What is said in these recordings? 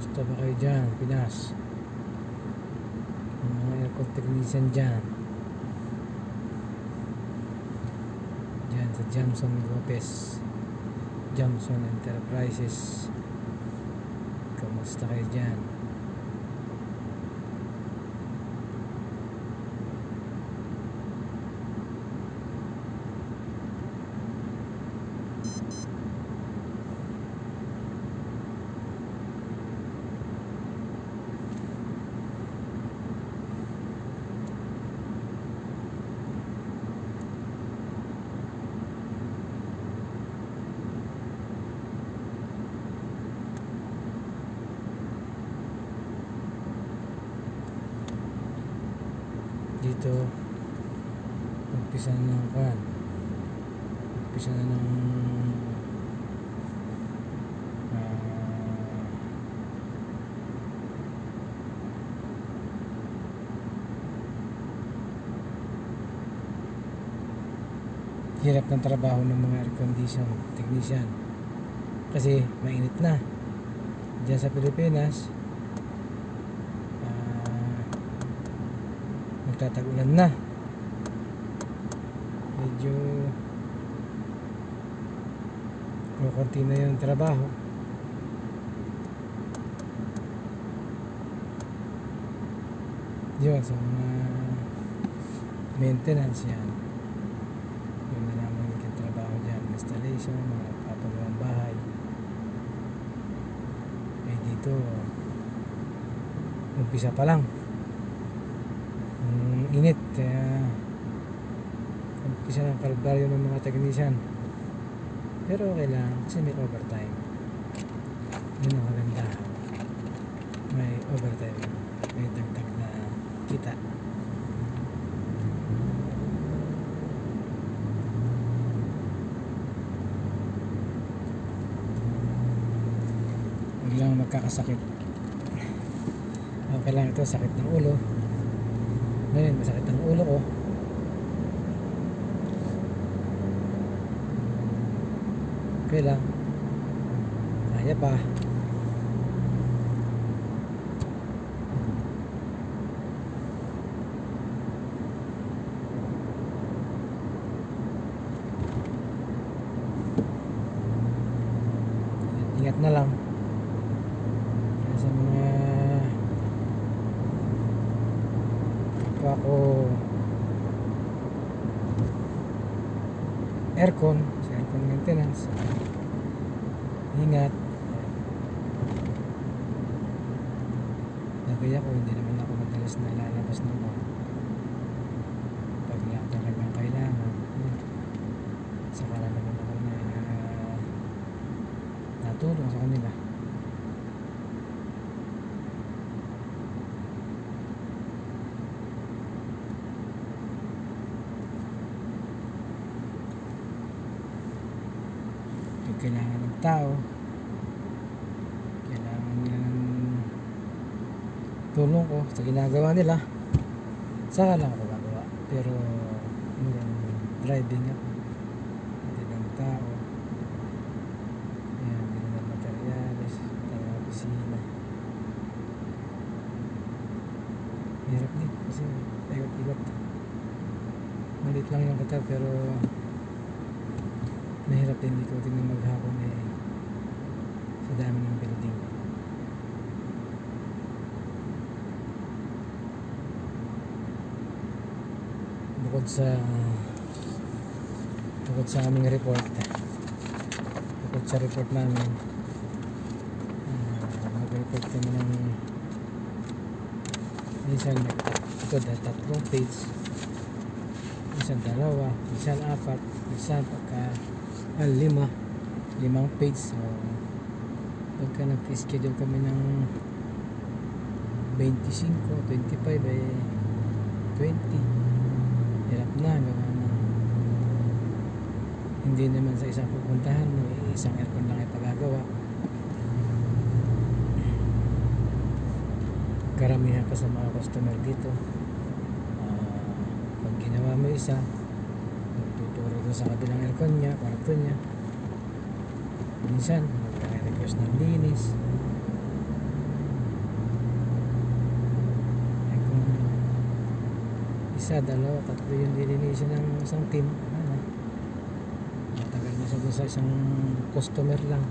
Kamusta ba kayo dyan, Pinas? Yung mga aircon technician dyan sa Johnson Lopez, Johnson Enterprises. Kamusta kayo dyan? Dito umpisa na ng hirap ng trabaho ng mga air condition technician kasi mainit na dyan sa Pilipinas. Nagtatag-ulan na, medyo kukunti na yung trabaho. Yun sa mga maintenance yan, yun na naman yung trabaho dyan, installation, mga papagawang bahay. Dito umpisa pa lang init, kaya umpisa ng kalbaryo ng mga technician. Pero okay lang kasi may overtime. Yun ang maganda, may overtime, may dagdag na kita. Huwag lang magkakasakit. Okay lang ito, sakit ng ulo. Ngayon, masakit ang ulo ko. Okay lang. Kaya pa. Ingat na lang. Sa mga ako aircon, sa aircon maintenance, ingat. Lagay ako, hindi naman ako madalas na lalabas naman pag lang talagang kailangan. Saka na naman ako na natulong sa kanila. Kailangan ng tao, kailangan nila ng tulong ko sa ginagawa nila, saka lang ako gagawa. Pero driving ako, hindi ng tao, ayan, hindi ng materialis, tayo opisina. Hirap din kasi ikot-ikot, malit lang yung kata, pero mahirap din ikutin ng maghapon sa dami ng building. Bukod sa aming report, bukod sa report namin, mag-report kami ng minsan tatlong page, minsan dalawa, minsan apat, minsan limang page. So pagka nag-schedule kami ng 25, 20, hirap na gawa ng hindi naman sa isang pupuntahan, isang aircon lang ay pagagawa. Karamihan pa sa mga customer dito, pag ginawa mo isa, tuturo doon sa kabilang aircon niya, kwarto niya. Minsan magre-request ng linis, isa, dalawa, tatlo yung lilinisin ng isang team. Ano, matagal na siya dun sa isang customer lang.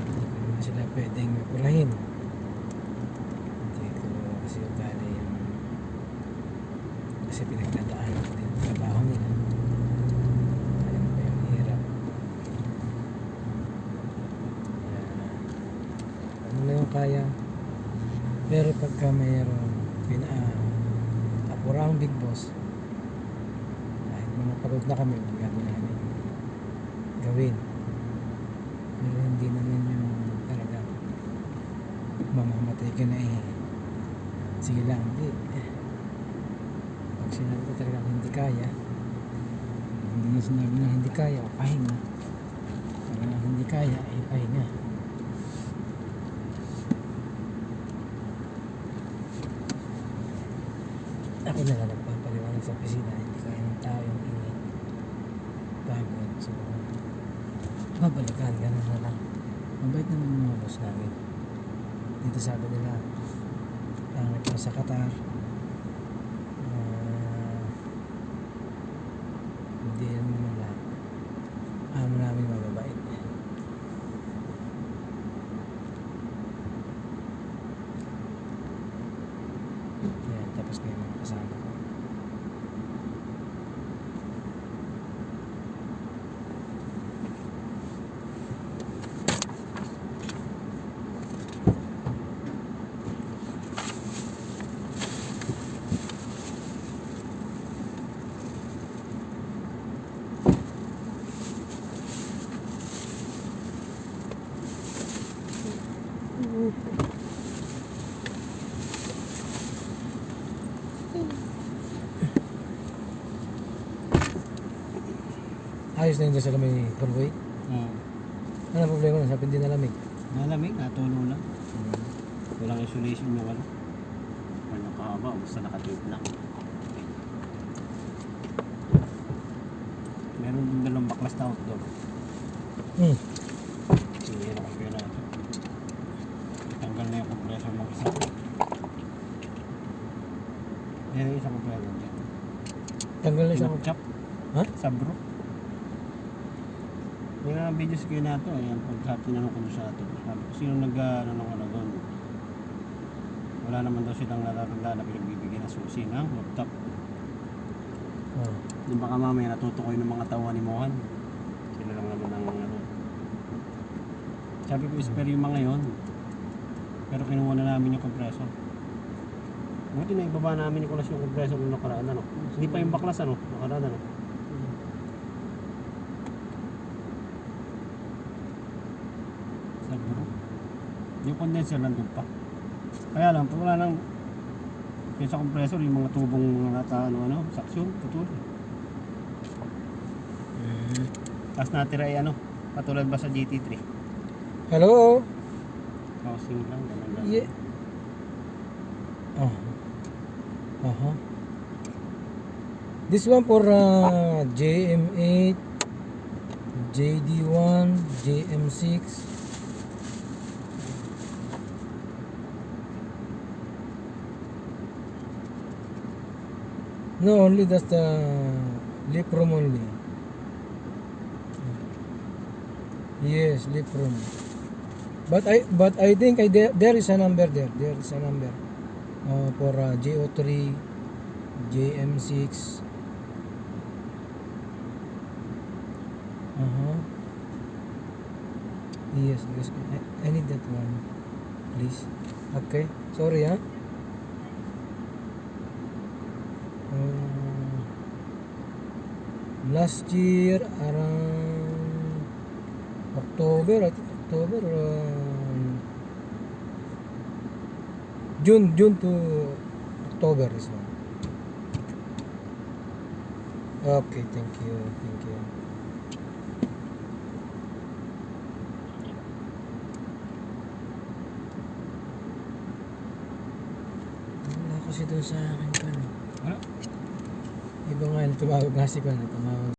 Hindi ko naman sila pwedeng mapurahin. Hindi ko kasi ugali yung kasi pinagdadaan din ang trabaho nila. Alam ko yung hirap. Ano na yung kaya. Pero pagka mayroong apurang big boss, kahit mga pagod na kami, obligado namin gawin. Pero hindi naman yung talaga mamamatay ka na sige lang, hindi. Pag sinabi ko talaga hindi kaya, hindi nga sinabi na hindi kaya, o pahinga. Talagang hindi kaya, pahinga. Ako na lang nagpapaliwanag sa opisina, hindi kaya ng tao yung ingay, pagod. So babalikan, ganun na lang. Mabait naman yung mga boss namin. Dito sabi nila pangit pa sa Qatar, hindi yan naman lahat. Amo namin mababait. Yan, tapos na yung mga kasama ko. Ayos na yun sa may hallway. Ano problema nun? Sabi hindi nalamig. Malamig, natulong lang. Walang isolation yung ano. Walang kahaba, basta nakatip lang. Meron din dalawang baklas na outdoor. Sige na kayo natin. Tanggal na yung compressor ng isa. Yan yung isang compressor dyan. Tanggal na isang Chop. Ha? Sabro. May mga videos kayo na ito. Ayan, pag tinanong ko sa ito. Sabi ko, sino nag-ano doon? Wala naman daw silang natatandaan na pinagbibigyan ng susi ng laptop. Yung baka mamaya natutukoy ng mga tawa ni Mohan. Sila lang naman ang ano. Sabi ko, spare yung mga yon. Pero kinuha na namin yung compressor. Buti na ibaba namin ni Kulas yung compressor nung nakaraan, ano. Hindi pa yung baklas, ano. Nakaraan, ano. Sabro. Yung condenser nandun pa. Kaya lang, pag wala nang yung sa compressor, yung mga tubong ano, saksyon, putol. Tapos natira ay ano, patulad ba sa GT3? Hello? Housing lang, ganun lang. Yeah. This one for JM8, JD1, JM6. No, only that's the lip room only. Yes, lip room. But I think there is a number there. There is a number for JO3, JM6. Yes, I need that one, please. Okay, sorry ha. Last year around October, I think October, June to October is one. Okay, thank you. kasi doon sa akin pa. Wala. Iba nga, tumawag nga si Kwan, tumawag